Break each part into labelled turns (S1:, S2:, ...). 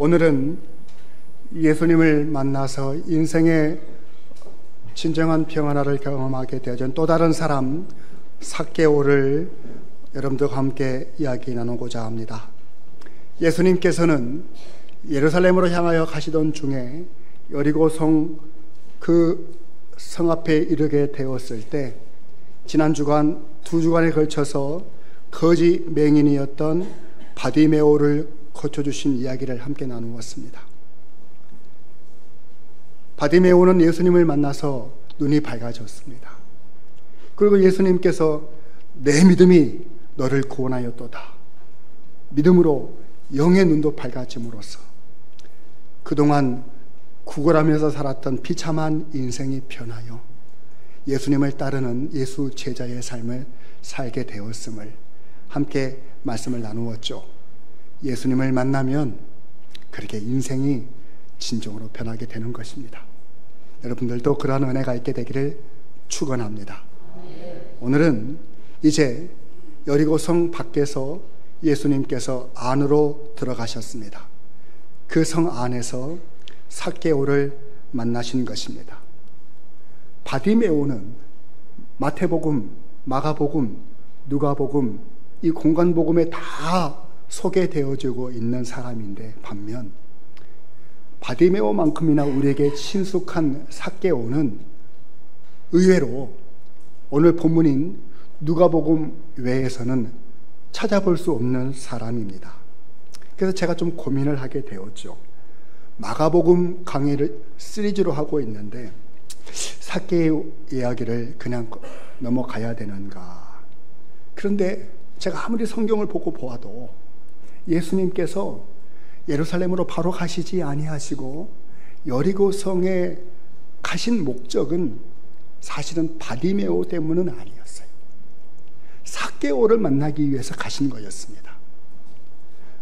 S1: 오늘은 예수님을 만나서 인생의 진정한 평안을 경험하게 되어진 또 다른 사람 삭개오를 여러분들과 함께 이야기 나누고자 합니다. 예수님께서는 예루살렘으로 향하여 가시던 중에 여리고성 그 성 앞에 이르게 되었을 때 지난 주간 두 주간에 걸쳐서 거지 맹인이었던 바디메오를 거쳐주신 이야기를 함께 나누었습니다. 바디메오는 예수님을 만나서 눈이 밝아졌습니다. 그리고 예수님께서 내 믿음이 너를 구원하였도다. 믿음으로 영의 눈도 밝아짐으로써 그동안 구걸하면서 살았던 비참한 인생이 변하여 예수님을 따르는 예수 제자의 삶을 살게 되었음을 함께 말씀을 나누었죠. 예수님을 만나면 그렇게 인생이 진정으로 변하게 되는 것입니다. 여러분들도 그러한 은혜가 있게 되기를 축원합니다. 오늘은 이제 여리고성 밖에서 예수님께서 안으로 들어가셨습니다. 그 성 안에서 삭개오를 만나신 것입니다. 바디메오는 마태복음, 마가복음, 누가복음 이 공간복음에 다 소개되어지고 있는 사람인데 반면 바디메오만큼이나 우리에게 친숙한 삭개오는 의외로 오늘 본문인 누가복음 외에서는 찾아볼 수 없는 사람입니다. 그래서 제가 좀 고민을 하게 되었죠. 마가복음 강의를 시리즈로 하고 있는데 삭개오 이야기를 그냥 넘어가야 되는가. 그런데 제가 아무리 성경을 보고 보아도 예수님께서 예루살렘으로 바로 가시지 아니하시고 여리고성에 가신 목적은 사실은 바디메오 때문은 아니었어요. 삭개오를 만나기 위해서 가신 거였습니다.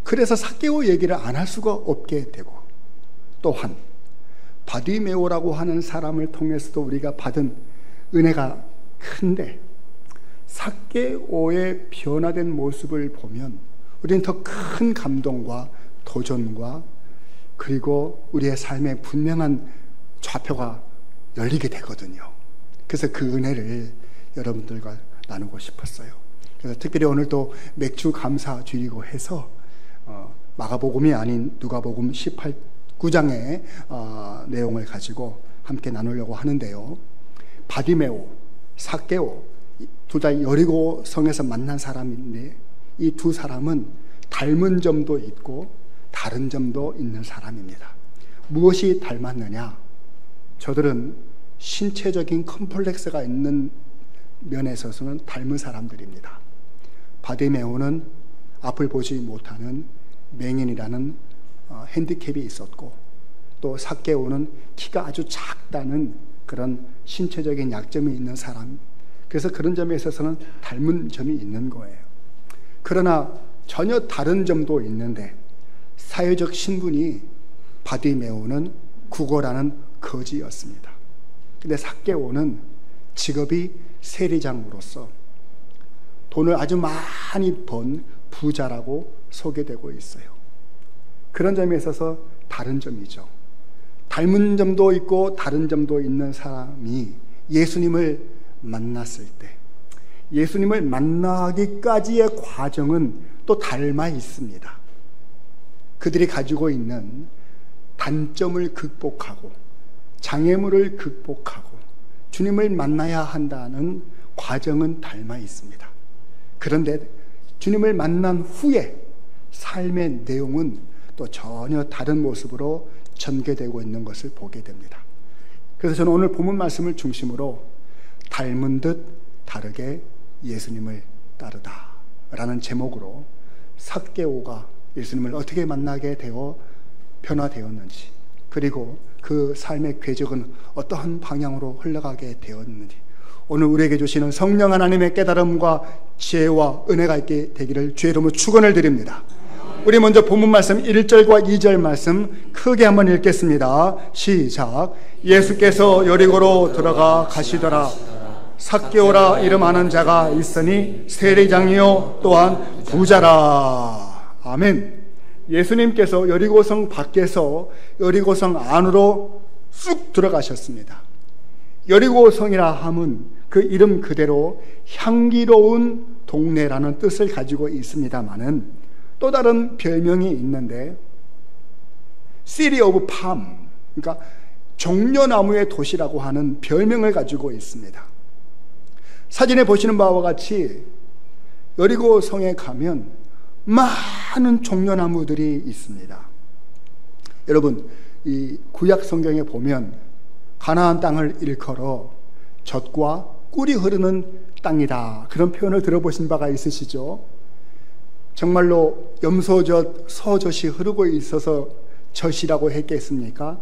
S1: 그래서 삭개오 얘기를 안 할 수가 없게 되고, 또한 바디메오라고 하는 사람을 통해서도 우리가 받은 은혜가 큰데 삭개오의 변화된 모습을 보면 우리는 더 큰 감동과 도전과 그리고 우리의 삶에 분명한 좌표가 열리게 되거든요. 그래서 그 은혜를 여러분들과 나누고 싶었어요. 그래서 특별히 오늘 또 맥주 감사 주일이고 해서 마가복음이 아닌 누가복음 9장의 내용을 가지고 함께 나누려고 하는데요. 바디메오, 삭개오 둘 다 여리고 성에서 만난 사람인데 이 두 사람은 닮은 점도 있고 다른 점도 있는 사람입니다. 무엇이 닮았느냐? 저들은 신체적인 컴플렉스가 있는 면에 있어서는 닮은 사람들입니다. 바디메오는 앞을 보지 못하는 맹인이라는 핸디캡이 있었고, 또 삭개오는 키가 아주 작다는 그런 신체적인 약점이 있는 사람. 그래서 그런 점에 있어서는 닮은 점이 있는 거예요. 그러나 전혀 다른 점도 있는데 사회적 신분이 바디메오는 구걸하는 거지였습니다. 근데 삭개오는 직업이 세리장으로서 돈을 아주 많이 번 부자라고 소개되고 있어요. 그런 점에 있어서 다른 점이죠. 닮은 점도 있고 다른 점도 있는 사람이 예수님을 만났을 때 예수님을 만나기까지의 과정은 또 닮아 있습니다. 그들이 가지고 있는 단점을 극복하고 장애물을 극복하고 주님을 만나야 한다는 과정은 닮아 있습니다. 그런데 주님을 만난 후에 삶의 내용은 또 전혀 다른 모습으로 전개되고 있는 것을 보게 됩니다. 그래서 저는 오늘 본문 말씀을 중심으로 닮은 듯 다르게 예수님을 따르다 라는 제목으로 삭개오가 예수님을 어떻게 만나게 되어 변화되었는지, 그리고 그 삶의 궤적은 어떠한 방향으로 흘러가게 되었는지 오늘 우리에게 주시는 성령 하나님의 깨달음과 지혜와 은혜가 있게 되기를 주의 이름으로 축원을 드립니다. 우리 먼저 본문 말씀 1절과 2절 말씀 크게 한번 읽겠습니다. 시작. 예수께서 여리고로 들어가 가시더라. 삭개오라 이름하는 자가 있으니 세리장이요 또한 부자라. 아멘. 예수님께서 여리고성 밖에서 여리고성 안으로 쑥 들어가셨습니다. 여리고성이라 함은 그 이름 그대로 향기로운 동네라는 뜻을 가지고 있습니다마는 또 다른 별명이 있는데 City of Palm, 그러니까 종려나무의 도시라고 하는 별명을 가지고 있습니다. 사진에 보시는 바와 같이 여리고성에 가면 많은 종려나무들이 있습니다. 여러분, 이 구약 성경에 보면 가나안 땅을 일컬어 젖과 꿀이 흐르는 땅이다, 그런 표현을 들어보신 바가 있으시죠? 정말로 염소젖, 서젖이 흐르고 있어서 젖이라고 했겠습니까?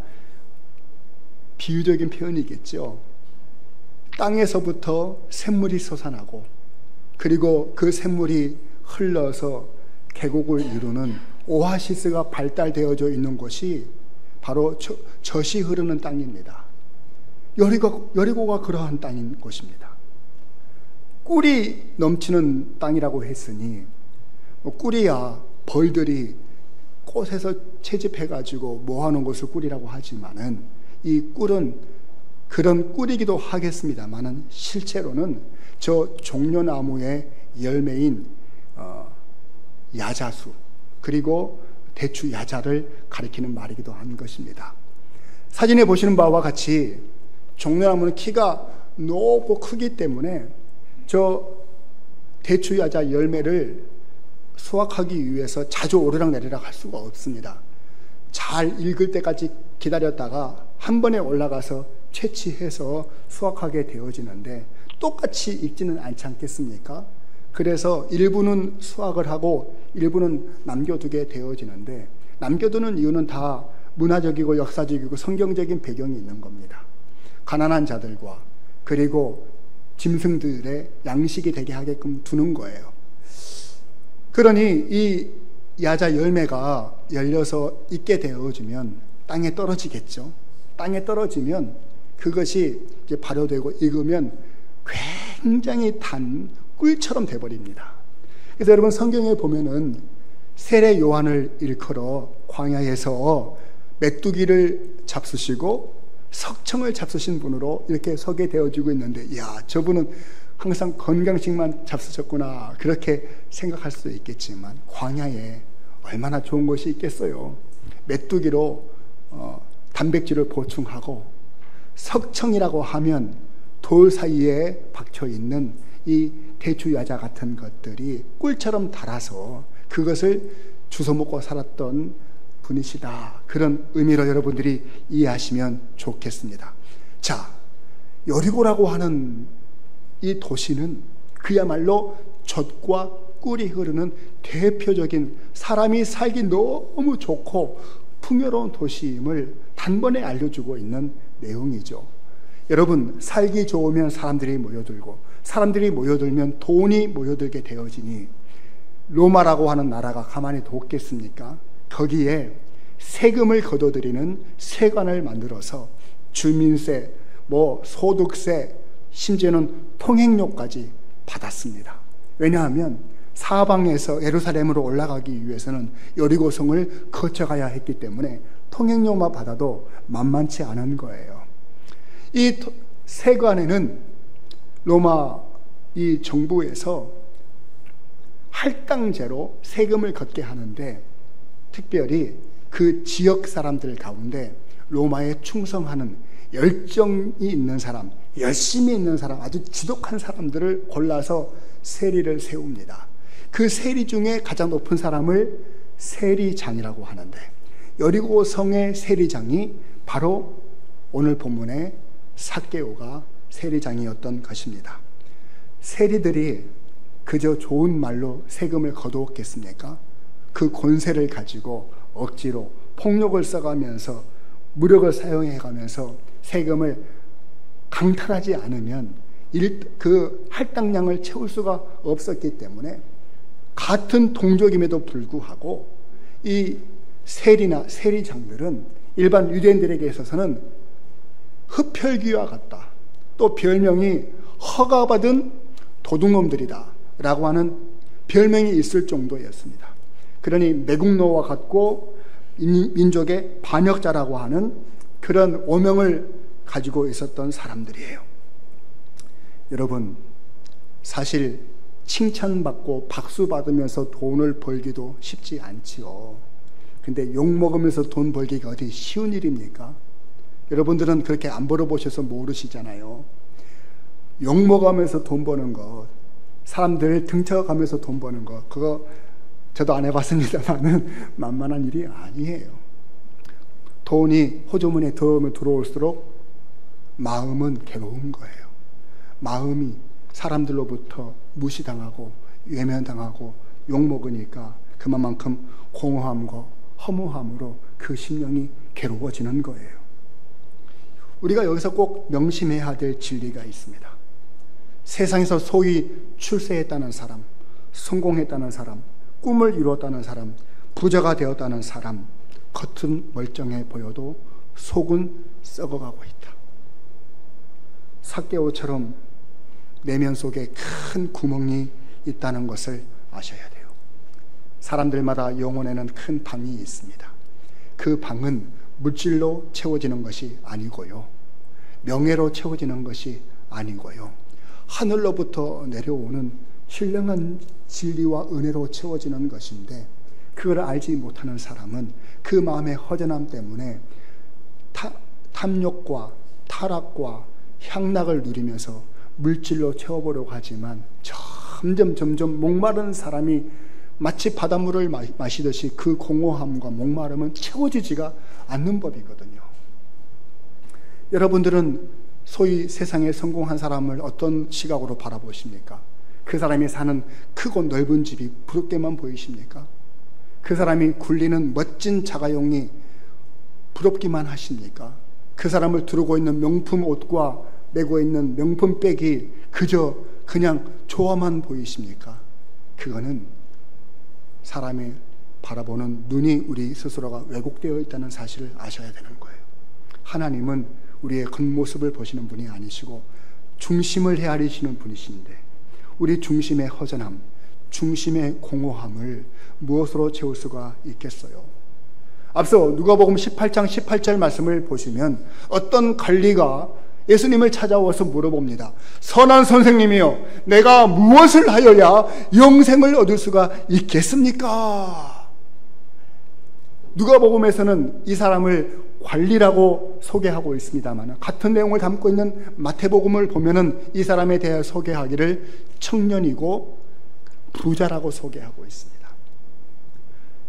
S1: 비유적인 표현이겠죠. 땅에서부터 샘물이 솟아나고 그리고 그 샘물이 흘러서 계곡을 이루는 오아시스가 발달되어져 있는 곳이 바로 젖이 흐르는 땅입니다. 여리고가 그러한 땅인 곳입니다. 꿀이 넘치는 땅이라고 했으니 꿀이야 벌들이 꽃에서 채집해가지고 모아놓은 것을 꿀이라고 하지만은 이 꿀은 그런 꿀이기도 하겠습니다만은 실제로는 저 종려나무의 열매인 야자수 그리고 대추 야자를 가리키는 말이기도 한 것입니다. 사진에 보시는 바와 같이 종려나무는 키가 높고 크기 때문에 저 대추 야자 열매를 수확하기 위해서 자주 오르락내리락 할 수가 없습니다. 잘 익을 때까지 기다렸다가 한 번에 올라가서 채취해서 수확하게 되어지는데 똑같이 익지는 않지 않겠습니까? 그래서 일부는 수확을 하고 일부는 남겨두게 되어지는데, 남겨두는 이유는 다 문화적이고 역사적이고 성경적인 배경이 있는 겁니다. 가난한 자들과 그리고 짐승들의 양식이 되게 하게끔 두는 거예요. 그러니 이 야자 열매가 열려서 익게 되어지면 땅에 떨어지겠죠. 땅에 떨어지면 그것이 이제 발효되고 익으면 굉장히 단 꿀처럼 돼버립니다. 그래서 여러분 성경에 보면은 세례 요한을 일컬어 광야에서 메뚜기를 잡수시고 석청을 잡수신 분으로 이렇게 소개되어지고 있는데, 이야, 저분은 항상 건강식만 잡수셨구나, 그렇게 생각할 수도 있겠지만 광야에 얼마나 좋은 것이 있겠어요. 메뚜기로 단백질을 보충하고, 석청이라고 하면 돌 사이에 박혀있는 이 대추야자 같은 것들이 꿀처럼 달아서 그것을 주워 먹고 살았던 분이시다, 그런 의미로 여러분들이 이해하시면 좋겠습니다. 자, 여리고라고 하는 이 도시는 그야말로 젖과 꿀이 흐르는 대표적인, 사람이 살기 너무 좋고 풍요로운 도시임을 단번에 알려주고 있는 내용이죠. 여러분, 살기 좋으면 사람들이 모여들고 사람들이 모여들면 돈이 모여들게 되어지니 로마라고 하는 나라가 가만히 뒀겠습니까? 거기에 세금을 걷어들이는 세관을 만들어서 주민세, 소득세, 심지어는 통행료까지 받았습니다. 왜냐하면 사방에서 예루살렘으로 올라가기 위해서는 여리고성을 거쳐가야 했기 때문에 통행료만 받아도 만만치 않은 거예요. 이 세관에는 로마 이 정부에서 할당제로 세금을 걷게 하는데, 특별히 그 지역 사람들 가운데 로마에 충성하는 열정이 있는 사람, 열심히 있는 사람, 아주 지독한 사람들을 골라서 세리를 세웁니다. 그 세리 중에 가장 높은 사람을 세리장이라고 하는데, 여리고성의 세리장이 바로 오늘 본문의 삭개오가 세리장이었던 것입니다. 세리들이 그저 좋은 말로 세금을 거두었겠습니까? 그 권세를 가지고 억지로 폭력을 써가면서 무력을 사용해가면서 세금을 강탈하지 않으면 그 할당량을 채울 수가 없었기 때문에 같은 동족임에도 불구하고 이 세리나 세리장들은 일반 유대인들에게 있어서는 흡혈귀와 같다, 또 별명이 허가받은 도둑놈들이다 라고 하는 별명이 있을 정도였습니다. 그러니 매국노와 같고 민족의 반역자라고 하는 그런 오명을 가지고 있었던 사람들이에요. 여러분, 사실 칭찬받고 박수 받으면서 돈을 벌기도 쉽지 않지요. 근데 욕먹으면서 돈 벌기가 어디 쉬운 일입니까? 여러분들은 그렇게 안 벌어보셔서 모르시잖아요. 욕먹으면서 돈 버는 것, 사람들 등쳐가면서 돈 버는 것, 그거 저도 안 해봤습니다만은 만만한 일이 아니에요. 돈이 호주머니에 들어올수록 마음은 괴로운 거예요. 마음이 사람들로부터 무시당하고 외면당하고 욕먹으니까 그만큼 공허함과 허무함으로 그 심령이 괴로워지는 거예요. 우리가 여기서 꼭 명심해야 될 진리가 있습니다. 세상에서 소위 출세했다는 사람, 성공했다는 사람, 꿈을 이루었다는 사람, 부자가 되었다는 사람, 겉은 멀쩡해 보여도 속은 썩어가고 있다. 삭개오처럼 내면 속에 큰 구멍이 있다는 것을 아셔야 돼요. 사람들마다 영혼에는 큰 방이 있습니다. 그 방은 물질로 채워지는 것이 아니고요, 명예로 채워지는 것이 아니고요, 하늘로부터 내려오는 신령한 진리와 은혜로 채워지는 것인데, 그걸 알지 못하는 사람은 그 마음의 허전함 때문에 탐욕과 타락과 향락을 누리면서 물질로 채워보려고 하지만 점점 목마른 사람이 마치 바닷물을 마시듯이 그 공허함과 목마름은 채워지지가 않는 법이거든요. 여러분들은 소위 세상에 성공한 사람을 어떤 시각으로 바라보십니까? 그 사람이 사는 크고 넓은 집이 부럽게만 보이십니까? 그 사람이 굴리는 멋진 자가용이 부럽기만 하십니까? 그 사람을 두르고 있는 명품 옷과 메고 있는 명품 백이 그냥 좋아만 보이십니까? 그거는 사람이 바라보는 눈이 우리 스스로가 왜곡되어 있다는 사실을 아셔야 되는 거예요. 하나님은 우리의 겉모습을 보시는 분이 아니시고 중심을 헤아리시는 분이신데, 우리 중심의 허전함, 중심의 공허함을 무엇으로 채울 수가 있겠어요? 앞서 누가복음 18장 18절 말씀을 보시면 어떤 관리가 예수님을 찾아와서 물어봅니다. 선한 선생님이여, 내가 무엇을 하여야 영생을 얻을 수가 있겠습니까? 누가복음에서는 이 사람을 관리라고 소개하고 있습니다만, 같은 내용을 담고 있는 마태복음을 보면은 이 사람에 대해 소개하기를 청년이고 부자라고 소개하고 있습니다.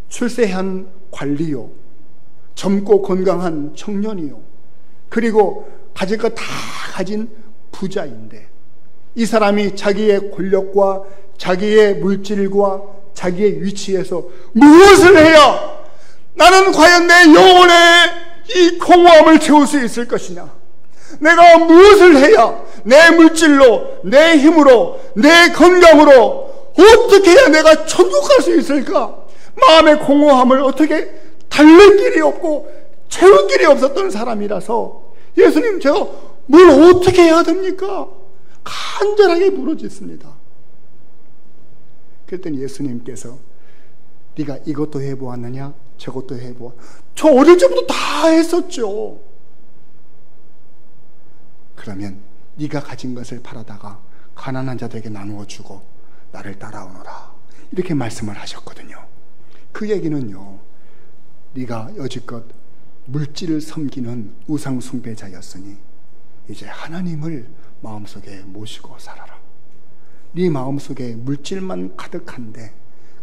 S1: 출세한 관리요, 젊고 건강한 청년이요, 그리고 가질 것 다 가진 부자인데, 이 사람이 자기의 권력과 자기의 물질과 자기의 위치에서 무엇을 해야 나는 과연 내 영혼의 이 공허함을 채울 수 있을 것이냐, 내가 무엇을 해야 내 물질로, 내 힘으로, 내 건강으로 어떻게 해야 내가 천국 갈 수 있을까? 마음의 공허함을 어떻게 달랠 길이 없고 채울 길이 없었던 사람이라서, 예수님, 제가 뭘 어떻게 해야 됩니까? 간절하게 부르짖습니다. 그랬더니 예수님께서 네가 이것도 해보았느냐, 저것도 저 어릴 적부터 다 했었죠. 그러면 네가 가진 것을 팔아다가 가난한 자들에게 나누어 주고 나를 따라오너라, 이렇게 말씀을 하셨거든요. 그 얘기는요, 네가 여지껏 물질을 섬기는 우상 숭배자였으니 이제 하나님을 마음속에 모시고 살아라. 네 마음속에 물질만 가득한데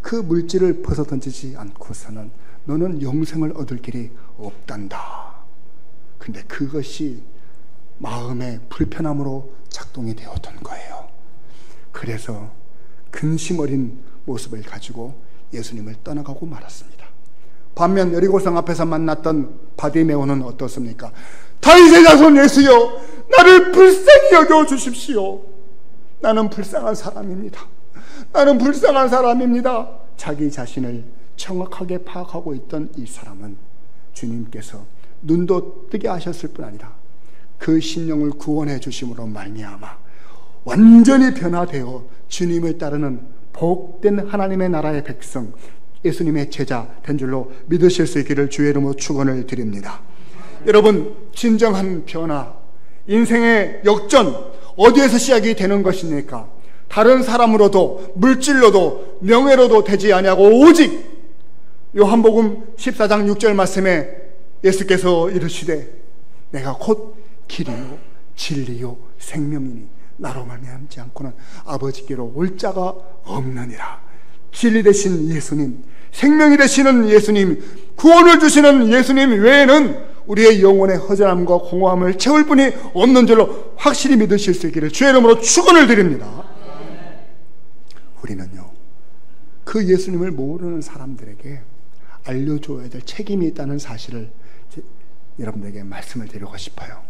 S1: 그 물질을 벗어던지지 않고서는 너는 영생을 얻을 길이 없단다. 근데 그것이 마음의 불편함으로 작동이 되었던 거예요. 그래서 근심 어린 모습을 가지고 예수님을 떠나가고 말았습니다. 반면 여리고성 앞에서 만났던 바디메오는 어떻습니까? 다윗의 자손 예수여, 나를 불쌍히 여겨 주십시오. 나는 불쌍한 사람입니다. 나는 불쌍한 사람입니다. 자기 자신을 정확하게 파악하고 있던 이 사람은 주님께서 눈도 뜨게 하셨을 뿐 아니라 그 심령을 구원해 주심으로 말미암아 완전히 변화되어 주님을 따르는 복된 하나님의 나라의 백성, 예수님의 제자 된 줄로 믿으실 수 있기를 주의 이름으로 축원을 드립니다. 여러분, 진정한 변화, 인생의 역전, 어디에서 시작이 되는 것입니까? 다른 사람으로도, 물질로도, 명예로도 되지 아니하고 오직 요한복음 14장 6절 말씀에 예수께서 이르시되 내가 곧 길이요 진리요 생명이니 나로 말미암지 않고는 아버지께로 올 자가 없느니라. 진리 되신 예수님, 생명이 되시는 예수님, 구원을 주시는 예수님 외에는 우리의 영혼의 허전함과 공허함을 채울 분이 없는 줄로 확실히 믿으실 수 있기를 주의 이름으로 축원을 드립니다. 우리는요, 그 예수님을 모르는 사람들에게 알려줘야 될 책임이 있다는 사실을 여러분들에게 말씀을 드리고 싶어요.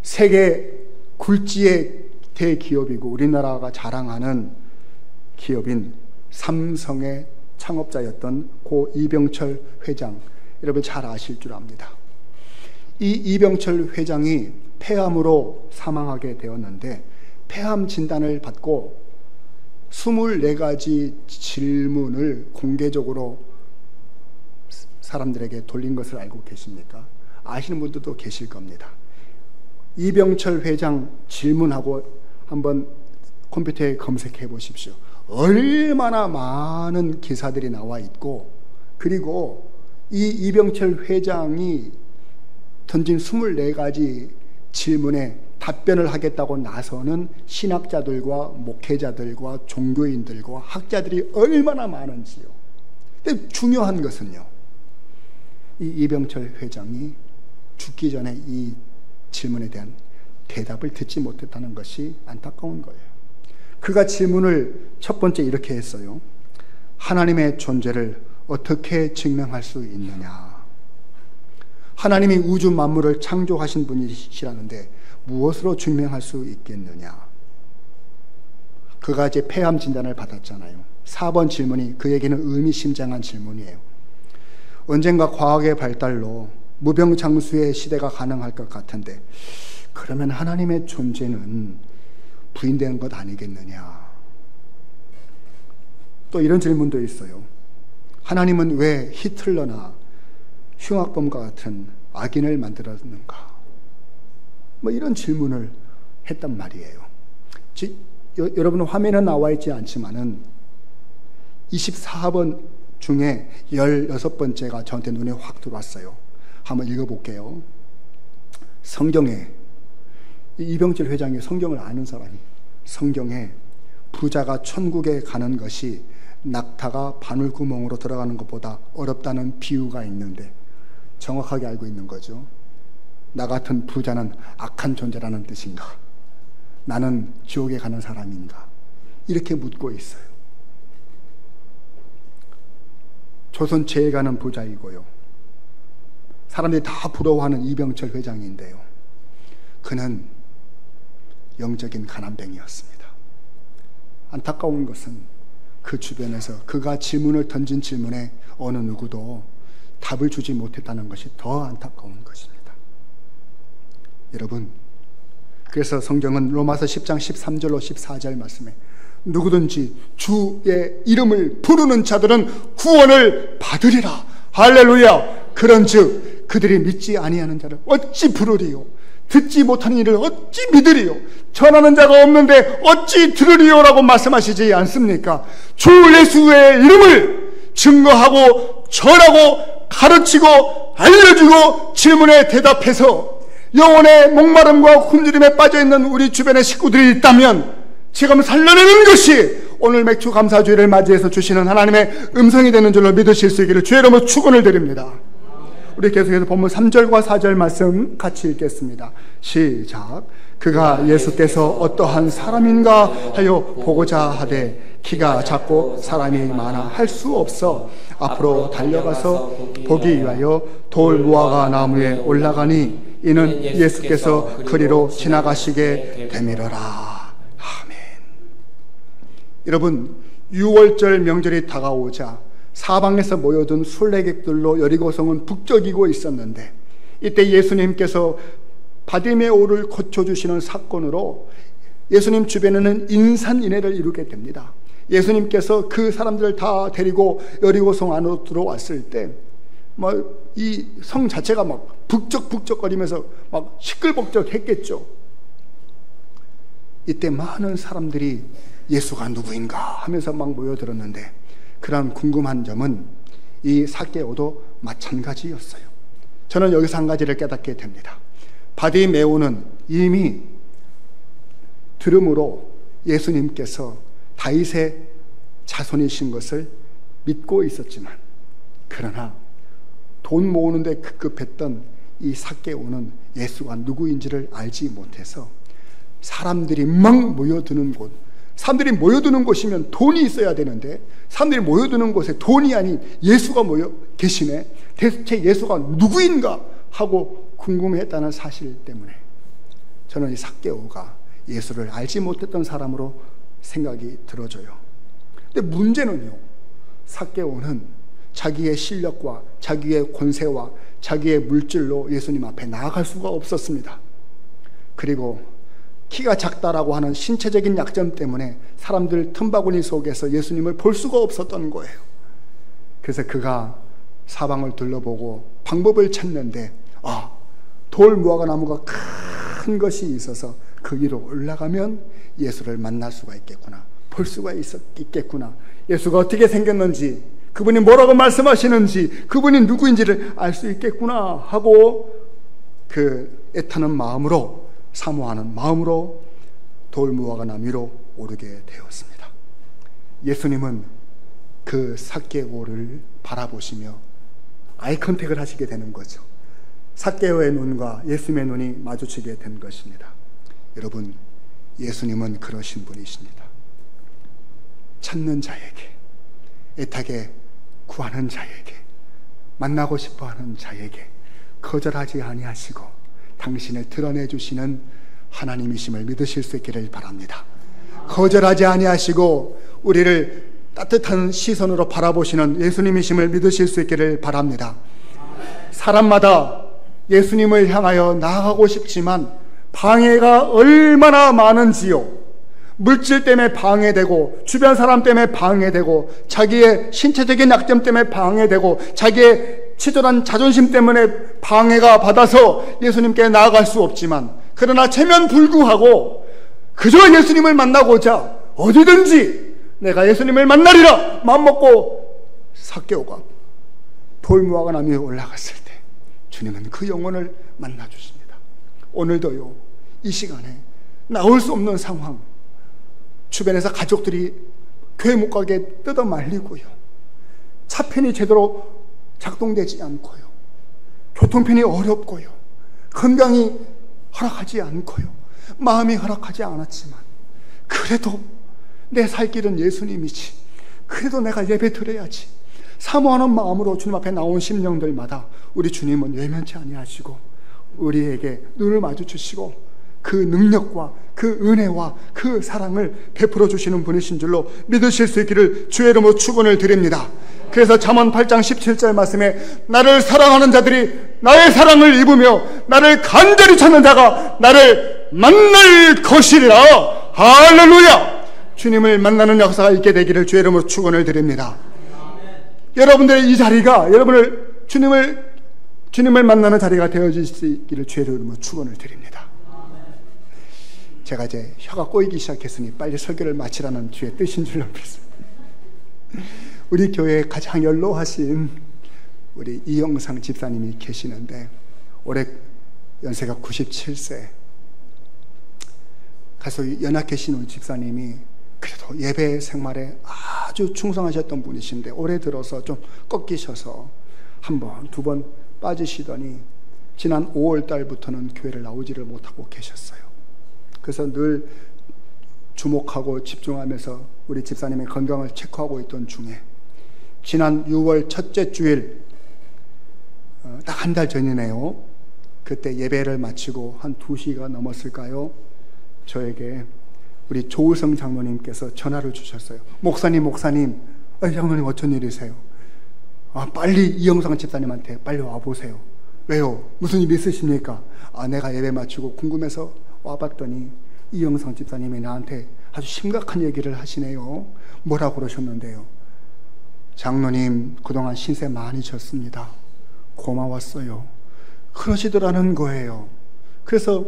S1: 세계 굴지의 대기업이고 우리나라가 자랑하는 기업인 삼성의 창업자였던 고 이병철 회장, 여러분 잘 아실 줄 압니다. 이 이병철 회장이 폐암으로 사망하게 되었는데 폐암 진단을 받고 24가지 질문을 공개적으로 사람들에게 돌린 것을 알고 계십니까? 아시는 분들도 계실 겁니다. 이병철 회장 질문하고 한번 컴퓨터에 검색해 보십시오. 얼마나 많은 기사들이 나와 있고, 그리고 이 이병철 회장이 던진 24가지 질문에 답변을 하겠다고 나서는 신학자들과 목회자들과 종교인들과 학자들이 얼마나 많은지요. 근데 중요한 것은요, 이 이병철 회장이 죽기 전에 이 질문에 대한 대답을 듣지 못했다는 것이 안타까운 거예요. 그가 질문을 첫 번째 이렇게 했어요. 하나님의 존재를 어떻게 증명할 수 있느냐? 하나님이 우주 만물을 창조하신 분이시라는데 무엇으로 증명할 수 있겠느냐? 그가 이제 폐암 진단을 받았잖아요. 4번 질문이 그에게는 의미심장한 질문이에요. 언젠가 과학의 발달로 무병장수의 시대가 가능할 것 같은데 그러면 하나님의 존재는 부인되는 것 아니겠느냐? 또 이런 질문도 있어요. 하나님은 왜 히틀러나 흉악범과 같은 악인을 만들었는가? 뭐 이런 질문을 했단 말이에요. 여러분 화면에 나와 있지 않지만은 24번 중에 16번째가 저한테 눈에 확 들어왔어요. 한번 읽어볼게요. 성경에, 이병철 회장이 성경을 아는 사람이, 성경에 부자가 천국에 가는 것이 낙타가 바늘구멍으로 들어가는 것보다 어렵다는 비유가 있는데 정확하게 알고 있는 거죠. 나 같은 부자는 악한 존재라는 뜻인가? 나는 지옥에 가는 사람인가? 이렇게 묻고 있어요. 조선 제에 가는 부자이고요. 사람들이 다 부러워하는 이병철 회장인데요. 그는 영적인 가난뱅이였습니다. 안타까운 것은 그 주변에서 그가 질문을 던진 질문에 어느 누구도 답을 주지 못했다는 것이 더 안타까운 것입니다. 여러분, 그래서 성경은 로마서 10장 13절로 14절 말씀에 누구든지 주의 이름을 부르는 자들은 구원을 받으리라. 할렐루야. 그런즉 그들이 믿지 아니하는 자를 어찌 부르리요? 듣지 못하는 이를 어찌 믿으리요? 전하는 자가 없는데 어찌 들으리요? 라고 말씀하시지 않습니까? 주 예수의 이름을 증거하고 전하고 가르치고 알려주고 질문에 대답해서 영혼의 목마름과 굶주림에 빠져있는 우리 주변의 식구들이 있다면 지금 살려내는 것이 오늘 맥주 감사주의를 맞이해서 주시는 하나님의 음성이 되는 줄로 믿으실 수 있기를 주의 이름으로 축원을 드립니다. 우리 계속해서 본문 3절과 4절 말씀 같이 읽겠습니다. 시작. 그가 예수께서 어떠한 사람인가 하여 보고자 하되 키가 작고 사람이 많아 할 수 없어 앞으로 달려가서 보기 위하여 돌 무화과 나무에 올라가니 이는 예수께서 그리로 지나가시게 되밀어라. 아멘. 여러분, 6월절 명절이 다가오자 사방에서 모여든 순례객들로 여리고성은 북적이고 있었는데 이때 예수님께서 바디메오를 고쳐주시는 사건으로 예수님 주변에는 인산인해를 이루게 됩니다. 예수님께서 그 사람들을 다 데리고 여리고성 안으로 들어왔을 때 이 성 자체가 막 북적북적거리면서 막 시끌벅적했겠죠. 이때 많은 사람들이 예수가 누구인가 하면서 막 모여들었는데, 그런 궁금한 점은 이 삭개오도 마찬가지였어요. 저는 여기서 한 가지를 깨닫게 됩니다. 바디메오는 이미 들음으로 예수님께서 다윗의 자손이신 것을 믿고 있었지만, 그러나 돈 모으는데 급급했던 이 삭개오는 예수가 누구인지를 알지 못해서 사람들이 막 모여드는 곳, 사람들이 모여드는 곳이면 돈이 있어야 되는데 사람들이 모여드는 곳에 돈이 아닌 예수가 모여 계시네, 대체 예수가 누구인가 하고 궁금해했다는 사실 때문에 저는 이 삭개오가 예수를 알지 못했던 사람으로 생각이 들어져요. 근데 문제는요, 삭개오는 자기의 실력과 자기의 권세와 자기의 물질로 예수님 앞에 나아갈 수가 없었습니다. 그리고 키가 작다라고 하는 신체적인 약점 때문에 사람들 틈바구니 속에서 예수님을 볼 수가 없었던 거예요. 그래서 그가 사방을 둘러보고 방법을 찾는데, 돌 무화과 나무가 큰 것이 있어서 그 위로 올라가면 예수를 만날 수가 있겠구나, 볼 수가 있겠구나, 예수가 어떻게 생겼는지, 그분이 뭐라고 말씀하시는지, 그분이 누구인지를 알 수 있겠구나 하고 그 애타는 마음으로, 사모하는 마음으로 돌무화과 나무 위로 오르게 되었습니다. 예수님은 그 삭개오를 바라보시며 아이 컨택을 하시게 되는 거죠. 삭개오의 눈과 예수님의 눈이 마주치게 된 것입니다. 여러분, 예수님은 그러신 분이십니다. 찾는 자에게, 애타게 구하는 자에게, 만나고 싶어하는 자에게 거절하지 아니하시고 당신을 드러내주시는 하나님이심을 믿으실 수 있기를 바랍니다. 거절하지 아니하시고 우리를 따뜻한 시선으로 바라보시는 예수님이심을 믿으실 수 있기를 바랍니다. 사람마다 예수님을 향하여 나아가고 싶지만 방해가 얼마나 많은지요. 물질 때문에 방해되고, 주변 사람 때문에 방해되고, 자기의 신체적인 약점 때문에 방해되고, 자기의 치졸한 자존심 때문에 방해가 받아서 예수님께 나아갈 수 없지만, 그러나 체면 불구하고 그저 예수님을 만나고자 어디든지 내가 예수님을 만나리라 마음먹고 삭개오가 돌무화과 나무 위에 올라갔을 때 주님은 그 영혼을 만나주십니다. 오늘도요, 이 시간에 나올 수 없는 상황, 주변에서 가족들이 교회 못 가게 뜯어 말리고요, 차편이 제대로 작동되지 않고요, 교통편이 어렵고요, 건강이 허락하지 않고요, 마음이 허락하지 않았지만 그래도 내 살 길은 예수님이지, 그래도 내가 예배 드려야지 사모하는 마음으로 주님 앞에 나온 심령들마다 우리 주님은 외면치 아니하시고 우리에게 눈을 마주치시고 그 능력과 그 은혜와 그 사랑을 베풀어 주시는 분이신 줄로 믿으실 수 있기를 주의 이름으로 축원을 드립니다. 그래서 잠언 8장 17절 말씀에 나를 사랑하는 자들이 나의 사랑을 입으며 나를 간절히 찾는 자가 나를 만날 것이라. 할렐루야. 주님을 만나는 역사가 있게 되기를 주의 이름으로 축원을 드립니다. 여러분들의 이 자리가 여러분을 주님을 만나는 자리가 되어질 수 있기를 주의 이름으로 축원을 드립니다. 제가 이제 혀가 꼬이기 시작했으니 빨리 설교를 마치라는 주의 뜻인 줄로 믿습니다. 우리 교회에 가장 연로하신 우리 이영상 집사님이 계시는데 올해 연세가 97세, 가서 연약하신 우리 집사님이 그래도 예배 생활에 아주 충성하셨던 분이신데 올해 들어서 좀 꺾이셔서 한 번, 두 번 빠지시더니 지난 5월 달부터는 교회를 나오지를 못하고 계셨어요. 그래서 늘 주목하고 집중하면서 우리 집사님의 건강을 체크하고 있던 중에 지난 6월 첫째 주일, 딱 한 달 전이네요. 그때 예배를 마치고 한 2시가 넘었을까요? 저에게 우리 조우성 장로님께서 전화를 주셨어요. 목사님, 장로님 어쩐 일이세요? 빨리 이영상 집사님한테 빨리 와보세요. 왜요? 무슨 일 있으십니까? 내가 예배 마치고 궁금해서 와봤더니 이영상 집사님이 나한테 아주 심각한 얘기를 하시네요. 뭐라고 그러셨는데요? 장로님, 그동안 신세 많이 졌습니다. 고마웠어요. 그러시더라는 거예요. 그래서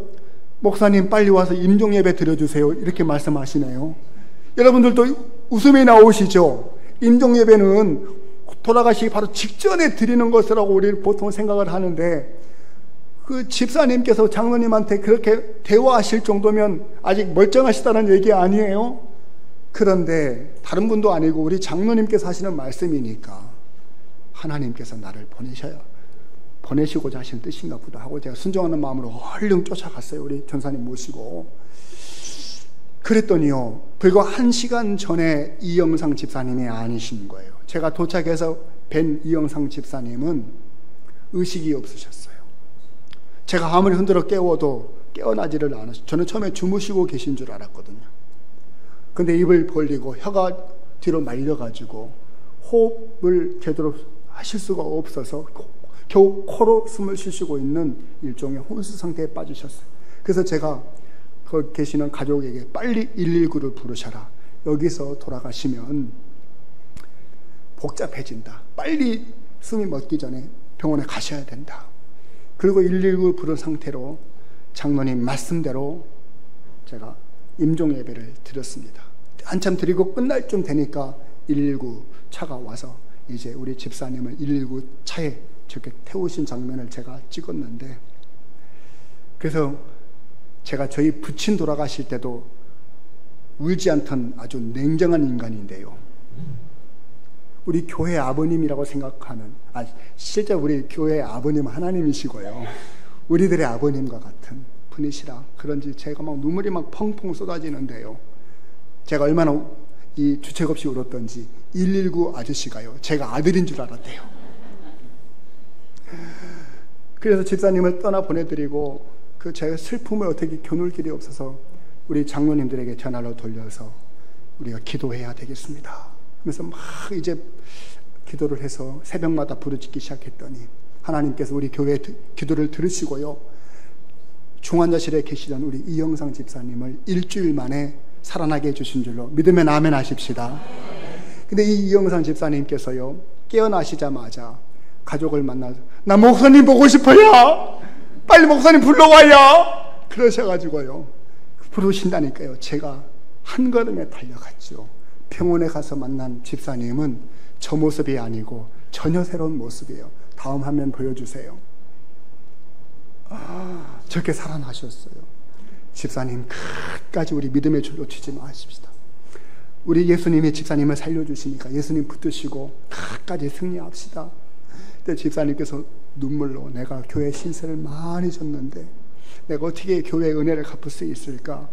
S1: 목사님 빨리 와서 임종예배 드려주세요. 이렇게 말씀하시네요. 여러분들도 웃음이 나오시죠? 임종예배는 돌아가시기 바로 직전에 드리는 것이라고 우리 보통 생각을 하는데, 그 집사님께서 장로님한테 그렇게 대화하실 정도면 아직 멀쩡하시다는 얘기 아니에요? 그런데 다른 분도 아니고 우리 장로님께서 하시는 말씀이니까 하나님께서 나를 보내시고자 하시는 뜻인가 보다 하고 제가 순종하는 마음으로 얼른 쫓아갔어요. 우리 전사님 모시고. 그랬더니요, 불과 1시간 전에 이영상 집사님이 아니신 거예요. 제가 도착해서 뵌 이영상 집사님은 의식이 없으셨어요. 제가 아무리 흔들어 깨워도 깨어나지를 않으셨어요. 저는 처음에 주무시고 계신 줄 알았거든요. 근데 입을 벌리고 혀가 뒤로 말려가지고 호흡을 제대로 하실 수가 없어서 겨우 코로 숨을 쉬시고 있는 일종의 혼수 상태에 빠지셨어요. 그래서 제가 거기 계시는 가족에게 빨리 119를 부르셔라. 여기서 돌아가시면 복잡해진다. 빨리 숨이 멎기 전에 병원에 가셔야 된다. 그리고 119를 부른 상태로 장로님 말씀대로 제가 임종 예배를 드렸습니다. 한참 드리고 끝날 좀 되니까 119 차가 와서 이제 우리 집사님을 119 차에 저렇게 태우신 장면을 제가 찍었는데, 그래서 제가 저희 부친 돌아가실 때도 울지 않던 아주 냉정한 인간인데요, 우리 교회 아버님이라고 생각하는, 실제 우리 교회 아버님 하나님이시고요, 우리들의 아버님과 같은 분이시라 그런지 제가 막 눈물이 막 펑펑 쏟아지는데요, 제가 얼마나 이 주책 없이 울었던지 119 아저씨가요, 제가 아들인 줄 알았대요. 그래서 집사님을 떠나 보내드리고 그 제 슬픔을 어떻게 겨눌 길이 없어서 우리 장로님들에게 전화를 돌려서 우리가 기도해야 되겠습니다. 그래서 막 이제 기도를 해서 새벽마다 부르짖기 시작했더니 하나님께서 우리 교회 기도를 들으시고요, 중환자실에 계시던 우리 이영상 집사님을 일주일 만에 살아나게 해주신 줄로 믿으면 아멘 하십시다. 근데 이 이영상 집사님께서요, 깨어나시자마자 가족을 만나서 나 목사님 보고 싶어요, 빨리 목사님 불러와요, 그러셔가지고요 부르신다니까요. 제가 한 걸음에 달려갔죠. 병원에 가서 만난 집사님은 저 모습이 아니고 전혀 새로운 모습이에요. 다음 화면 보여주세요. 저렇게 살아나셨어요. 집사님, 끝까지 우리 믿음의 줄 놓치지 마십시다. 우리 예수님이 집사님을 살려주시니까 예수님 붙드시고 끝까지 승리합시다. 근데 집사님께서 눈물로 내가 교회 신세를 많이 졌는데 내가 어떻게 교회의 은혜를 갚을 수 있을까?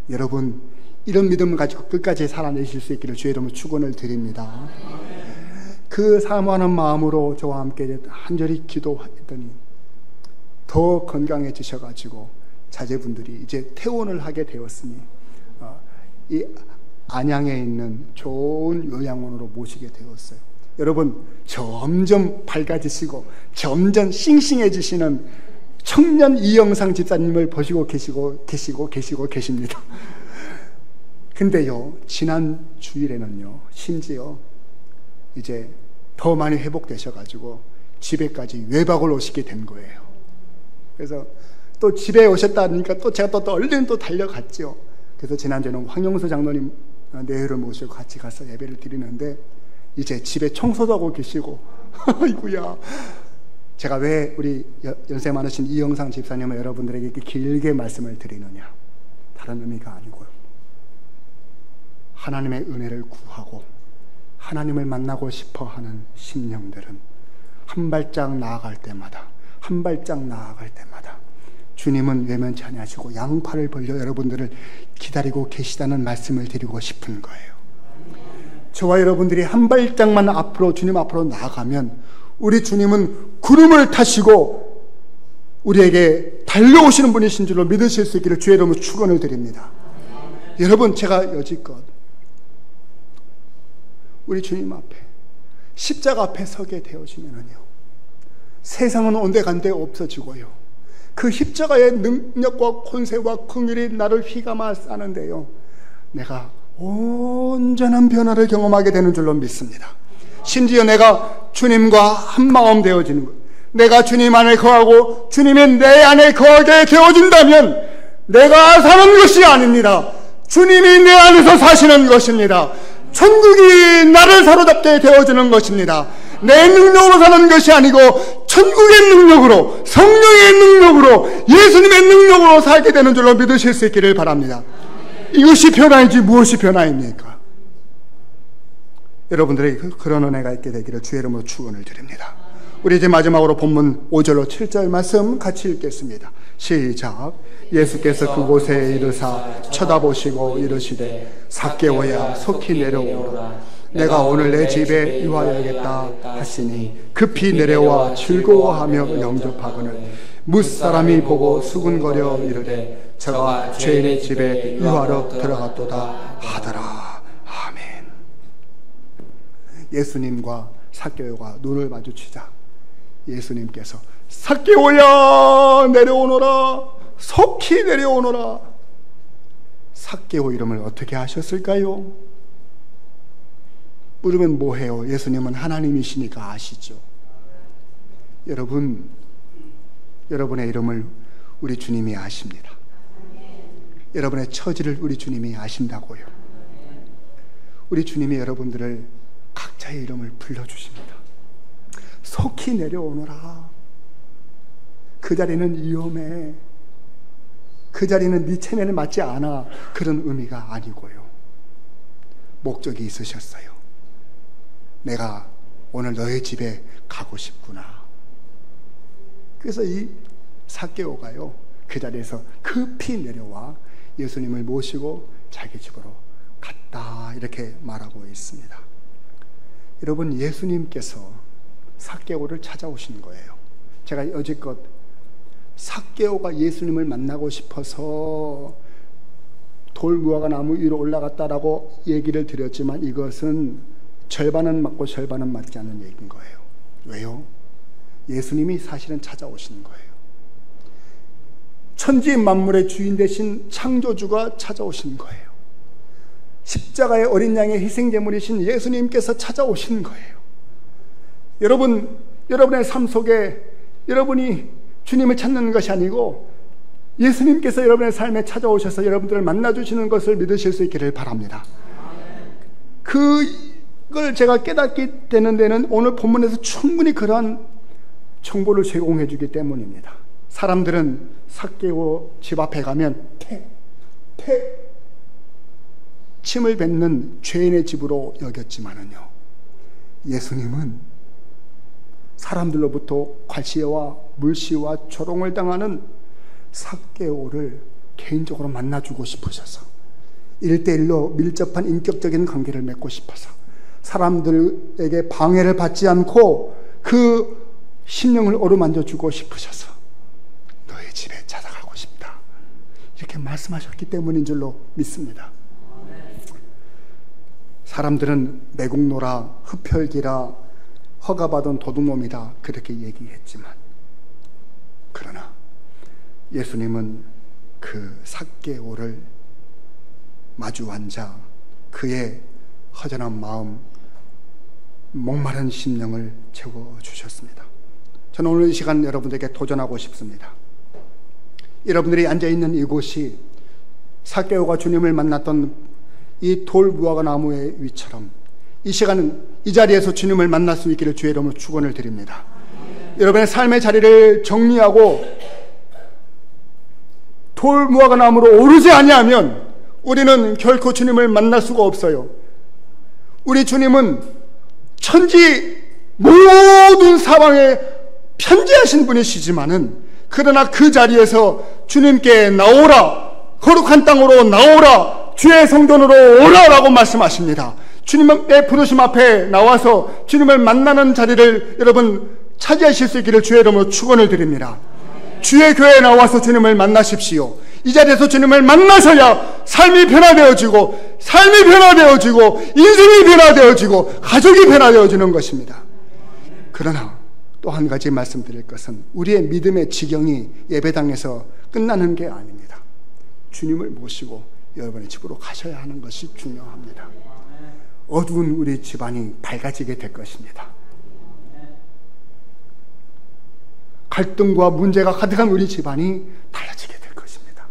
S1: 여러분, 이런 믿음을 가지고 끝까지 살아내실 수 있기를 주의 이름으로 축원을 드립니다. 그 사모하는 마음으로 저와 함께 한절히 기도했더니 더 건강해지셔가지고 자제분들이 이제 퇴원을 하게 되었으니 이 안양에 있는 좋은 요양원으로 모시게 되었어요. 여러분, 점점 밝아지시고 점점 싱싱해지시는 청년 이영상 집사님을 보시고 계십니다. 근데요, 지난 주일에는요, 심지어 이제 더 많이 회복되셔가지고 집에까지 외박을 오시게 된 거예요. 그래서 또 집에 오셨다니까 또 제가 또 얼른 또 달려갔죠. 그래서 지난주에는 황영수 장로님 내외를 모시고 같이 가서 예배를 드리는데 이제 집에 청소도 하고 계시고 아이고야. 제가 왜 우리 연세 많으신 이영상 집사님을 여러분들에게 이렇게 길게 말씀을 드리느냐, 다른 의미가 아니고요, 하나님의 은혜를 구하고 하나님을 만나고 싶어하는 심령들은 한 발짝 나아갈 때마다 주님은 외면치 아니하시고 양팔을 벌려 여러분들을 기다리고 계시다는 말씀을 드리고 싶은 거예요. 저와 여러분들이 한 발짝만 앞으로, 주님 앞으로 나아가면 우리 주님은 구름을 타시고 우리에게 달려오시는 분이신 줄로 믿으실 수 있기를 주의 이름으로 축원을 드립니다. 여러분, 제가 여지껏 우리 주님 앞에, 십자가 앞에 서게 되어지면요, 세상은 온데간데 없어지고요, 그 십자가의 능력과 권세와 긍휼이 나를 휘감아 싸는데요, 내가 온전한 변화를 경험하게 되는 줄로 믿습니다. 심지어 내가 주님과 한마음 되어지는 것, 내가 주님 안에 거하고 주님이 내 안에 거하게 되어진다면 내가 사는 것이 아닙니다. 주님이 내 안에서 사시는 것입니다. 천국이 나를 사로잡게 되어지는 것입니다. 내 능력으로 사는 것이 아니고 천국의 능력으로, 성령의 능력으로, 예수님의 능력으로 살게 되는 줄로 믿으실 수 있기를 바랍니다. 이것이 변화이지 무엇이 변화입니까? 여러분들에게 그런 은혜가 있게 되기를 주의 이름으로 축원을 드립니다. 우리 이제 마지막으로 본문 5절로 7절 말씀 같이 읽겠습니다. 시작. 예수께서 그곳에 이르사 쳐다보시고 이르시되 삭개오야 속히 내려오라. 내가 오늘 내 집에 유하여야겠다 하시니 급히 내려와 즐거워하며 영접하거늘 무사람이 보고 수군거려 이르되 저가 죄인의 집에 유하러 들어갔도다 하더라. 아멘. 예수님과 삭개오가 눈을 마주치자 예수님께서 삭개오야 내려오너라, 속히 내려오너라. 삭개오 이름을 어떻게 하셨을까요? 물으면 뭐해요? 예수님은 하나님이시니까 아시죠. 여러분, 여러분의 이름을 우리 주님이 아십니다. 여러분의 처지를 우리 주님이 아신다고요. 우리 주님이 여러분들을 각자의 이름을 불러주십니다. 속히 내려오너라. 그 자리는 위험해. 그 자리는 네 체면에 맞지 않아. 그런 의미가 아니고요. 목적이 있으셨어요. 내가 오늘 너의 집에 가고 싶구나. 그래서 이 삭개오가요, 그 자리에서 급히 내려와 예수님을 모시고 자기 집으로 갔다, 이렇게 말하고 있습니다. 여러분, 예수님께서 삭개오를 찾아오신 거예요. 제가 여지껏 삭개오가 예수님을 만나고 싶어서 돌무화과 나무 위로 올라갔다라고 얘기를 드렸지만 이것은 절반은 맞고 절반은 맞지 않는 얘기인 거예요. 왜요? 예수님이 사실은 찾아오시는 거예요. 천지 만물의 주인 되신 창조주가 찾아오신 거예요. 십자가의 어린 양의 희생제물이신 예수님께서 찾아오신 거예요. 여러분, 여러분의 삶 속에 여러분이 주님을 찾는 것이 아니고 예수님께서 여러분의 삶에 찾아오셔서 여러분들을 만나주시는 것을 믿으실 수 있기를 바랍니다. 그걸 제가 깨닫게 되는 데는 오늘 본문에서 충분히 그러한 정보를 제공해 주기 때문입니다. 사람들은 삭개오 집 앞에 가면 침을 뱉는 죄인의 집으로 여겼지만은요, 예수님은 사람들로부터 과시와 물시와 조롱을 당하는 삭개오를 개인적으로 만나주고 싶으셔서 1대1로 밀접한 인격적인 관계를 맺고 싶어서 사람들에게 방해를 받지 않고 그 심령을 어루만져 주고 싶으셔서 너의 집에 찾아가고 싶다, 이렇게 말씀하셨기 때문인 줄로 믿습니다. 사람들은 매국노라, 흡혈귀라, 허가받은 도둑놈이다, 그렇게 얘기했지만, 그러나 예수님은 그 삭개오를 마주 앉아 그의 허전한 마음, 목마른 심령을 채워주셨습니다. 저는 오늘 이 시간 여러분들에게 도전하고 싶습니다. 여러분들이 앉아있는 이곳이 삭개오가 주님을 만났던 이 돌무화과 나무의 위처럼 이 시간은 이 자리에서 주님을 만날 수 있기를 주의 이름으로 축원을 드립니다. 여러분의 삶의 자리를 정리하고 돌무화과 나무로 오르지 아니하면 우리는 결코 주님을 만날 수가 없어요. 우리 주님은 천지 모든 사방에 편지하신 분이시지만은, 그러나 그 자리에서 주님께 나오라, 거룩한 땅으로 나오라, 주의 성전으로 오라라고 말씀하십니다. 주님의 부르심 앞에 나와서 주님을 만나는 자리를 여러분 차지하실 수 있기를 주의 이름으로 축원을 드립니다. 주의 교회에 나와서 주님을 만나십시오. 이 자리에서 주님을 만나셔야 삶이 변화되어지고, 인생이 변화되어지고, 가족이 변화되어지는 것입니다. 그러나 또 한 가지 말씀드릴 것은, 우리의 믿음의 지경이 예배당에서 끝나는 게 아닙니다. 주님을 모시고 여러분의 집으로 가셔야 하는 것이 중요합니다. 어두운 우리 집안이 밝아지게 될 것입니다. 갈등과 문제가 가득한 우리 집안이 달라지게 될 것입니다.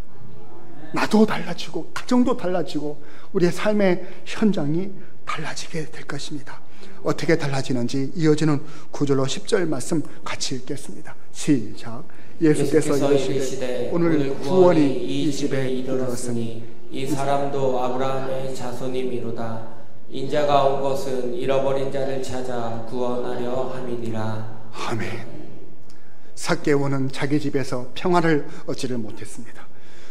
S1: 나도 달라지고 가정도 달라지고 우리의 삶의 현장이 달라지게 될 것입니다. 어떻게 달라지는지 이어지는 9절로 10절 말씀 같이 읽겠습니다. 시작. 예수께서 이르시되 오늘 구원이 이 집에 이르렀으니 이 사람도 아브라함의 자손이미로다. 인자가 온 것은 잃어버린 자를 찾아 구원하려 함이니라. 아멘. 삭개오는 자기 집에서 평화를 얻지를 못했습니다.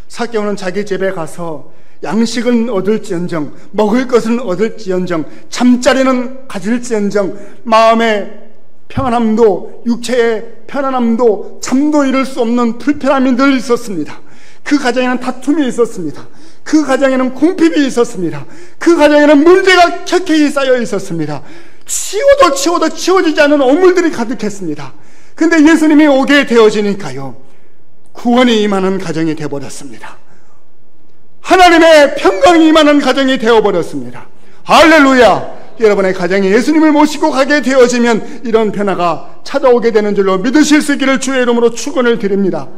S1: 삭개오는 자기 집에 가서 양식은 얻을지언정, 먹을 것은 얻을지언정, 잠자리는 가질지언정, 마음의 평안함도 육체의 편안함도 잠도 이룰 수 없는 불편함이 늘 있었습니다. 그 가정에는 다툼이 있었습니다. 그 가정에는 궁핍이 있었습니다. 그 가정에는 문제가 켜켜이 쌓여 있었습니다. 치워도 치워지지 않는 오물들이 가득했습니다. 근데 예수님이 오게 되어지니까요, 구원이 임하는 가정이 되어버렸습니다. 하나님의 평강이 임하는 가정이 되어버렸습니다. 할렐루야! 여러분의 가정에 예수님을 모시고 가게 되어지면 이런 변화가 찾아오게 되는 줄로 믿으실 수 있기를 주의 이름으로 축원을 드립니다.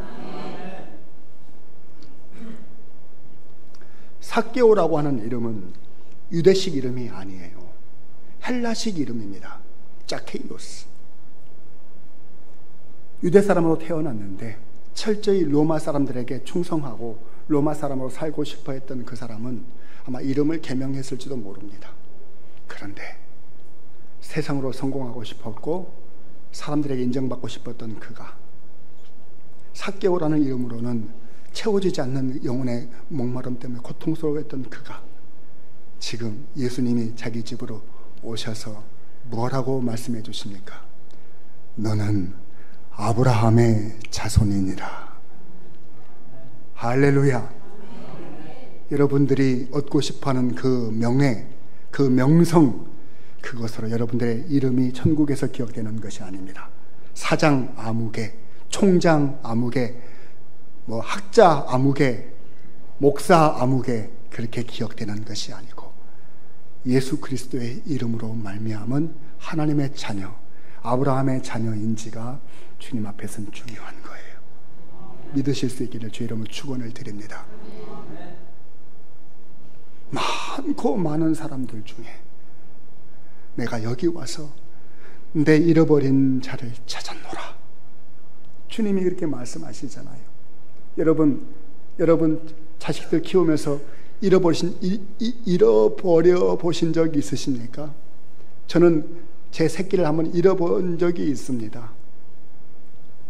S1: 삭개오라고 하는 이름은 유대식 이름이 아니에요. 헬라식 이름입니다. 자케이오스. 유대 사람으로 태어났는데 철저히 로마 사람들에게 충성하고 로마 사람으로 살고 싶어 했던 그 사람은 아마 이름을 개명했을지도 모릅니다. 그런데 세상으로 성공하고 싶었고 사람들에게 인정받고 싶었던 그가 삭개오라는 이름으로는 채워지지 않는 영혼의 목마름 때문에 고통스러워했던 그가 지금 예수님이 자기 집으로 오셔서 뭐라고 말씀해 주십니까? 너는 아브라함의 자손이니라. 할렐루야. 여러분들이 얻고 싶어하는 그 명예, 그 명성, 그것으로 여러분들의 이름이 천국에서 기억되는 것이 아닙니다. 사장 아무개, 총장 아무개, 학자 아무개, 목사 아무개, 그렇게 기억되는 것이 아니고 예수 그리스도의 이름으로 말미암은 하나님의 자녀, 아브라함의 자녀인지가 주님 앞에서는 중요한 거예요. 믿으실 수 있기를 주의 이름으로 축원을 드립니다. 많고 많은 사람들 중에 내가 여기 와서 내 잃어버린 자를 찾았노라. 주님이 그렇게 말씀하시잖아요. 여러분 자식들 키우면서 잃어버려 보신 적이 있으십니까? 저는 제 새끼를 한번 잃어본 적이 있습니다.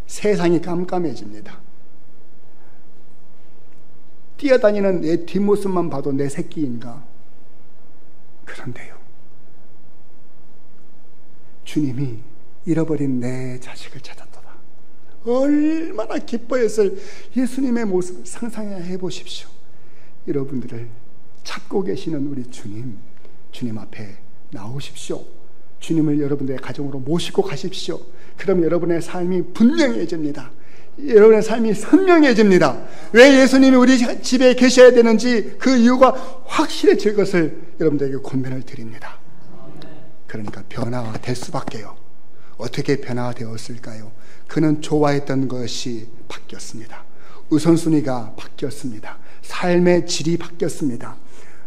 S1: 세상이 깜깜해집니다. 뛰어다니는 내 뒷모습만 봐도 내 새끼인가? 그런데요, 주님이 잃어버린 내 자식을 찾았도다. 얼마나 기뻐했을 예수님의 모습을 상상해 보십시오. 여러분들을 찾고 계시는 우리 주님 앞에 나오십시오. 주님을 여러분들의 가정으로 모시고 가십시오. 그럼 여러분의 삶이 분명해집니다. 여러분의 삶이 선명해집니다. 왜 예수님이 우리 집에 계셔야 되는지 그 이유가 확실해질 것을 여러분들에게 권면을 드립니다. 그러니까 변화가 될 수밖에요. 어떻게 변화가 되었을까요? 그는 좋아했던 것이 바뀌었습니다. 우선순위가 바뀌었습니다. 삶의 질이 바뀌었습니다.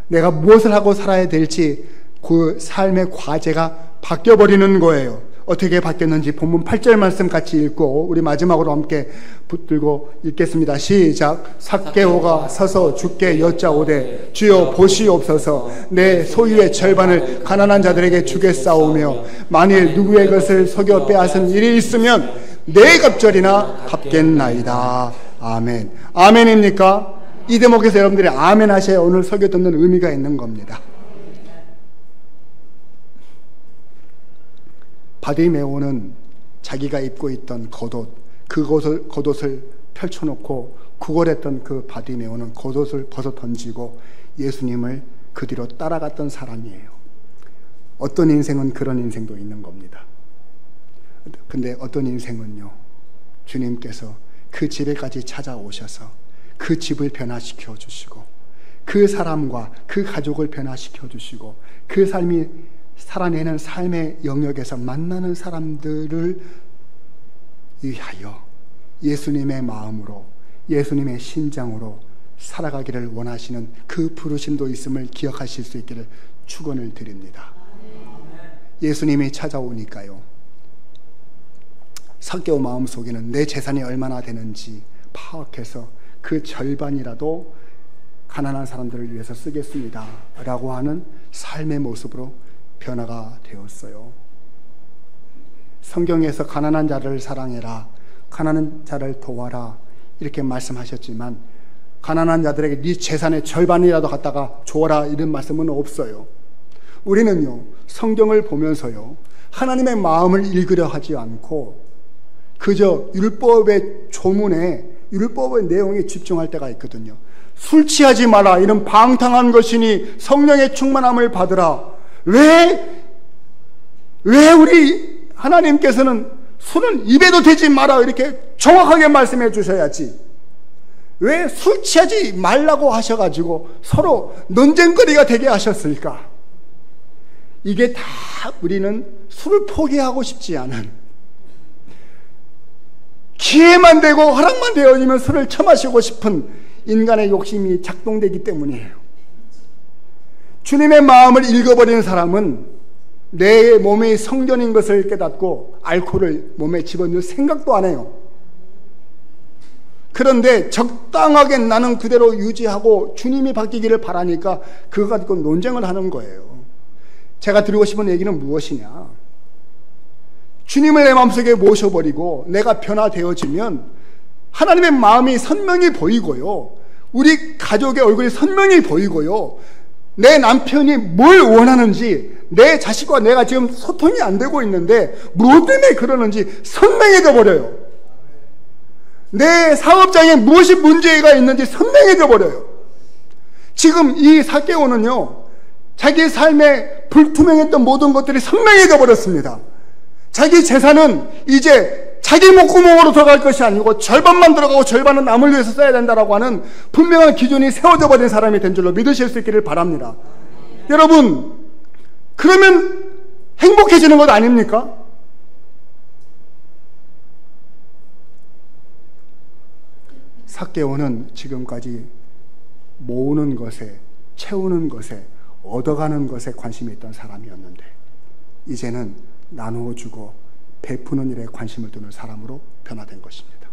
S1: 내가 무엇을 하고 살아야 될지 그 삶의 과제가 바뀌어버리는 거예요. 어떻게 바뀌었는지 본문 8절 말씀 같이 읽고 우리 마지막으로 함께 붙들고 읽겠습니다. 시작. 삭개오가 서서 주께 여짜오되 주여 보시옵소서. 내 소유의 절반을 가난한 자들에게 주겠사오며 만일 누구의 것을 속여 빼앗은 일이 있으면 내 갑절이나 갚겠나이다. 아멘. 아멘입니까? 이 대목에서 여러분들이 아멘 하셔야 오늘 설교 듣는 의미가 있는 겁니다. 바디메오는 자기가 입고 있던 겉옷, 겉옷을 펼쳐놓고 구걸했던 그 바디메오는 겉옷을 벗어 던지고 예수님을 그 뒤로 따라갔던 사람이에요. 어떤 인생은 그런 인생도 있는 겁니다. 근데 어떤 인생은요, 주님께서 그 집에까지 찾아오셔서 그 집을 변화시켜 주시고 그 그 사람과 그 가족을 변화시켜 주시고 그 삶이 살아내는 삶의 영역에서 만나는 사람들을 위하여 예수님의 마음으로 예수님의 심장으로 살아가기를 원하시는 그 부르심도 있음을 기억하실 수 있기를 축원을 드립니다. 예수님이 찾아오니까요, 삭개오 마음속에는 내 재산이 얼마나 되는지 파악해서 그 절반이라도 가난한 사람들을 위해서 쓰겠습니다 라고 하는 삶의 모습으로 변화가 되었어요. 성경에서 가난한 자를 사랑해라, 가난한 자를 도와라 이렇게 말씀하셨지만 가난한 자들에게 네 재산의 절반이라도 갖다가 줘라 이런 말씀은 없어요. 우리는요, 성경을 보면서요, 하나님의 마음을 읽으려 하지 않고 그저 율법의 조문에 율법의 내용에 집중할 때가 있거든요. 술 취하지 마라, 이런 방탕한 것이니 성령의 충만함을 받으라. 왜 우리 하나님께서는 술은 입에도 대지 마라 이렇게 정확하게 말씀해 주셔야지, 왜 술 취하지 말라고 하셔가지고 서로 논쟁거리가 되게 하셨을까? 이게 다 우리는 술을 포기하고 싶지 않은, 기회만 되고 허락만 되어지면 술을 처마시고 싶은 인간의 욕심이 작동되기 때문이에요. 주님의 마음을 읽어버리는 사람은 내 몸이 성전인 것을 깨닫고 알코올을 몸에 집어넣을 생각도 안 해요. 그런데 적당하게 나는 그대로 유지하고 주님이 바뀌기를 바라니까 그거 가지고 논쟁을 하는 거예요. 제가 드리고 싶은 얘기는 무엇이냐? 주님을 내 마음속에 모셔버리고 내가 변화되어지면 하나님의 마음이 선명히 보이고요, 우리 가족의 얼굴이 선명히 보이고요, 내 남편이 뭘 원하는지, 내 자식과 내가 지금 소통이 안 되고 있는데 무엇 때문에 그러는지 선명해져 버려요. 내 사업장에 무엇이 문제가 있는지 선명해져 버려요. 지금 이 삭개오는요, 자기 삶에 불투명했던 모든 것들이 선명해져 버렸습니다. 자기 재산은 이제 자기 목구멍으로 들어갈 것이 아니고 절반만 들어가고 절반은 남을 위해서 써야 된다라고 하는 분명한 기준이 세워져 버린 사람이 된 줄로 믿으실 수 있기를 바랍니다. 여러분, 그러면 행복해지는 것 아닙니까? 삭개오는 지금까지 모으는 것에, 채우는 것에, 얻어가는 것에 관심이 있던 사람이었는데 이제는 나누어 주고 베푸는 일에 관심을 두는 사람으로 변화된 것입니다.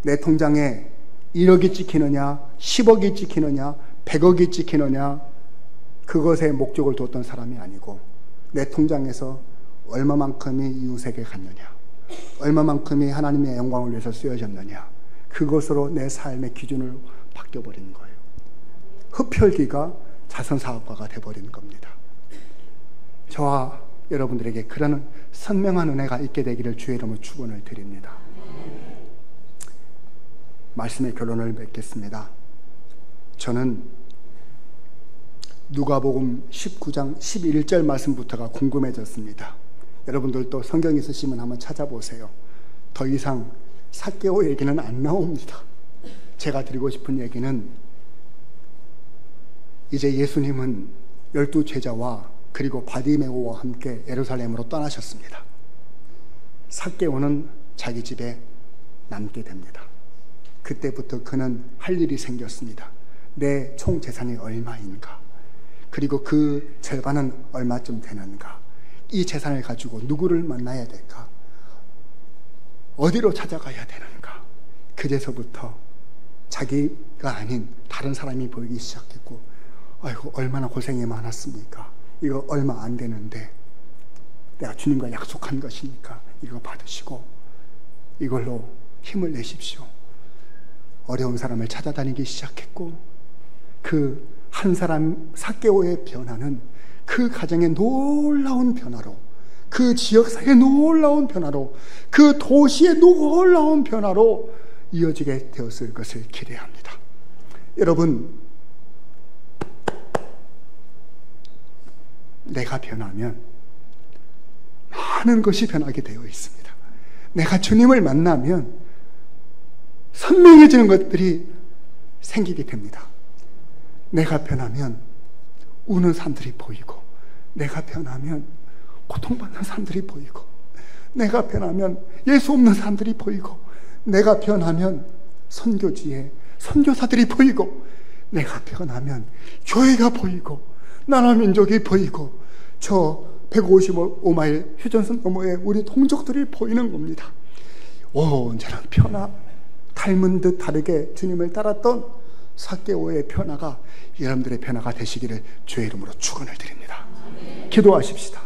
S1: 내 통장에 1억이 찍히느냐, 10억이 찍히느냐, 100억이 찍히느냐, 그것에 목적을 두었던 사람이 아니고 내 통장에서 얼마만큼이 이웃에게 갔느냐, 얼마만큼이 하나님의 영광을 위해서 쓰여졌느냐, 그것으로 내 삶의 기준을 바뀌어버린 거예요. 흡혈귀가 자선사업가가 되어버린 겁니다. 저와 여러분들에게 그런 선명한 은혜가 있게 되기를 주의 이름으로 축원을 드립니다. 말씀의 결론을 맺겠습니다. 저는 누가복음 19장 11절 말씀부터가 궁금해졌습니다. 여러분들도 성경 있으시면 한번 찾아보세요. 더 이상 삭개오 얘기는 안 나옵니다. 제가 드리고 싶은 얘기는 이제 예수님은 12제자와 그리고 바디메오와 함께 예루살렘으로 떠나셨습니다. 삭개오는 자기 집에 남게 됩니다. 그때부터 그는 할 일이 생겼습니다. 내 총 재산이 얼마인가? 그리고 그 절반은 얼마쯤 되는가? 이 재산을 가지고 누구를 만나야 될까? 어디로 찾아가야 되는가? 그제서부터 자기가 아닌 다른 사람이 보이기 시작했고, 아이고 얼마나 고생이 많았습니까? 이거 얼마 안 되는데 내가 주님과 약속한 것이니까 이거 받으시고 이걸로 힘을 내십시오. 어려운 사람을 찾아다니기 시작했고, 그 한 사람 삭개오의 변화는 그 가정의 놀라운 변화로, 그 지역사회의 놀라운 변화로, 그 도시의 놀라운 변화로 이어지게 되었을 것을 기대합니다. 여러분, 내가 변하면 많은 것이 변하게 되어 있습니다. 내가 주님을 만나면 선명해지는 것들이 생기게 됩니다. 내가 변하면 우는 사람들이 보이고, 내가 변하면 고통받는 사람들이 보이고, 내가 변하면 예수 없는 사람들이 보이고, 내가 변하면 선교지에 선교사들이 보이고, 내가 변하면 교회가 보이고, 나라 민족이 보이고, 저 155마일 휴전선 너머에 우리 동족들이 보이는 겁니다. 온전한 변화, 닮은 듯 다르게 주님을 따랐던 삭개오의 변화가 여러분들의 변화가 되시기를 주의 이름으로 축원을 드립니다. 기도하십시다.